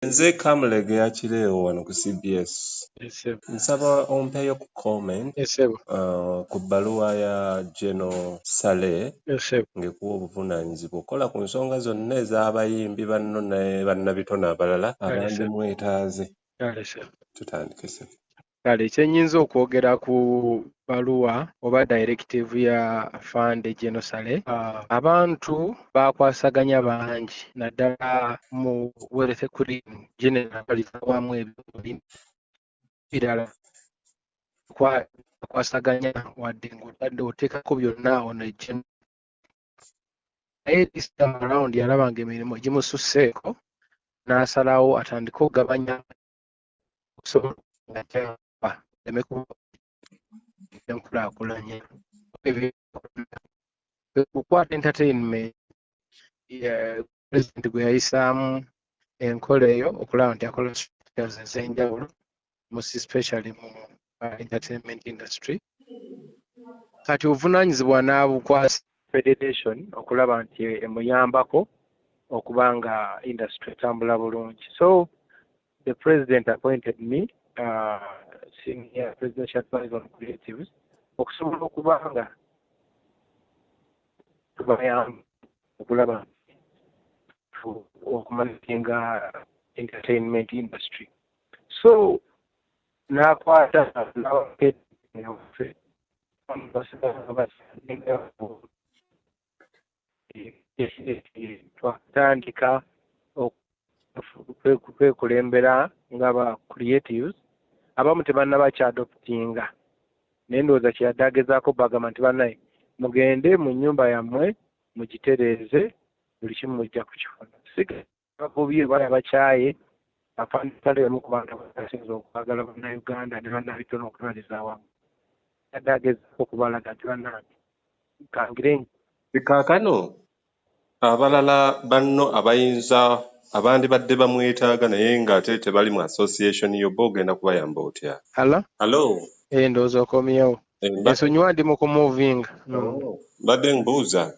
Nze Kamulege yakireewo wano ku CBS. Nsaba ompeeyo ku comment ku bbaluwa ya General Saleh ng'ekuwa obuvunaanyizibwa okukola ku nsonga zonna ez'abayimbi banno ne bannabitone abalala abandimwetaaze. Tutandike se. Kale kyennyinza okwogera ku baluwa oba directive ya Afande General Saleh, abantu bakwasaganya bangi naddala mu werete kuri general wamu ebintu birala kwasaganya wadde ng'otadde oteekako byonna ono naye this time around yalabanga emirimu gimususseeko n'asalawo atandike okugabanya okusobola enkulaakulanya okukwata entertainment president gwe yayisaamu enkola eyo okulaba nti akola structures ez'enjawulo especially mu entertainment industry. Kati obuvunaanyizibwa n'abukwasa federation okulaba nti emuyambako okuba nga industry etambula bulungi. So the president appointed me senior presidential advisor on creatives okusobola okuba nga tubayamba okulaba okumakinga entertainment industry. So n'akwata twatandika kwekulembera ng'aba creatives abamu tebannaba kyadoptinga naye ndowooza kyeyadde agezaako bagamba nti bannaye mugende mu nnyumba yammwe mugitereeze buli kimu mujja kukifuna sigabubye bali abakyaye afandikale emu ku bantu abasinza okwagala bannayuganda ne bannabitono okulwaliza awamu yadde agezaako okubalaga nti bannange kangire kaakano abalala banno abayinza abandibadde bamwetaaga naye ng'ate tebali mu association yobba ogenda kubayamba otya? Hello? Ndowooza okomyewo ensonyiwa ndi mu kumuvinga. Mbadde mbuuza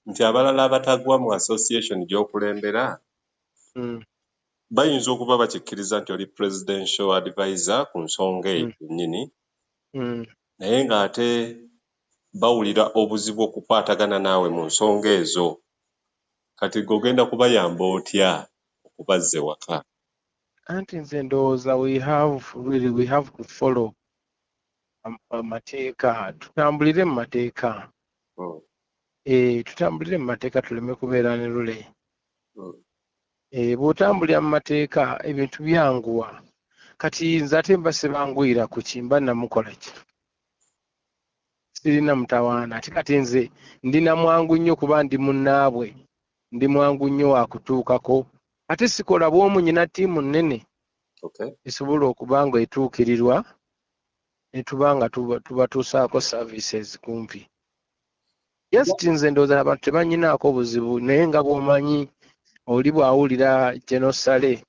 nti abalala abatagwa mu association gy'okulembera bayinza okuba bakikkiriza nti oli presidential advisor ku nsonga eyo nnyini naye ng'ate bawulira obuzibu okukwatagana naawe mu nsonga ezo. Kati g'ogenda kubayamba otya okubazza ewaka? Anti nze ndowooza we have to follow amateeka, tutambulire mu mateeka. Tutambulire mu mateeka tuleme kubeera ne lule. Bw'otambulira mu mateeka ebintu byanguwa. Kati nze ate mbase bangwira ku kimba namukola ki? Sirina mutawaana ate kati nze ndina mwangu nnyo kuba ndi munnaabwe, ndi mwangu nnyo wakutuukako ate sikola bw'omu nyina ttiimu nnene esobola okuba nga etuukirirwa ne tuba nga tubatuusaako services kumpi. Just nze ndowooza abantu tebanyinaako buzibu naye nga bw'omanyi oli bw'awulira General Saleh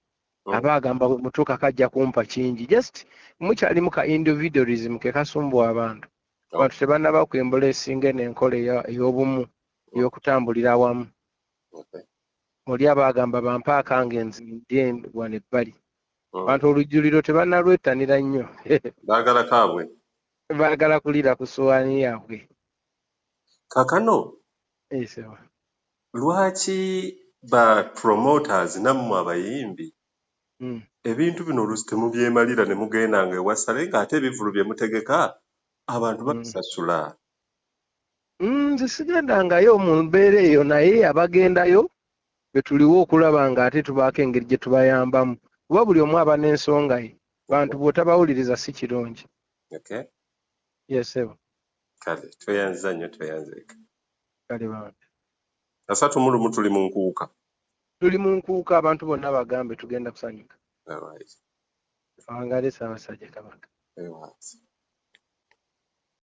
aba agamba mutuuka kajja kumpa kingi. Just mukyali mu ka individualism ke kasumbuwa abantu. Abantu tebannaba kwembula esinga n'enkola ey'obumu ey'okutambulira awamu. Oli aba agamba bampe akange nzidde wano ebbali. Abantu olujjuliro tebannalwetanira nnyo. Baagala kaabwe. Baagala kulira ku ssowaani yaabwe. Kaakano lwaki ba promoters nammwe abayimbi ebintu bino oluusi temubyemalira ne mugenda nga ewa Saleh ng'ate ebivulu bye mutegeka abantu babisasula? Nze sigendangayo mu mbeera eyo naye abagendayo be tuliwo okulaba ng'ate tubaako engeri gye tubayambamu kuba buli omu aba n'ensonga ye. Bantu bw'otabawuliriza si kirungi. Yes, sir. Kale tweyanza nnyo tweyanzeeka. Kale bantu 30 tuli mu nkuuka. Tuli mu nkuuka abantu bonna bagambe tugenda kusanyuka. All right. Wangale Ssaabasajja Kabaka.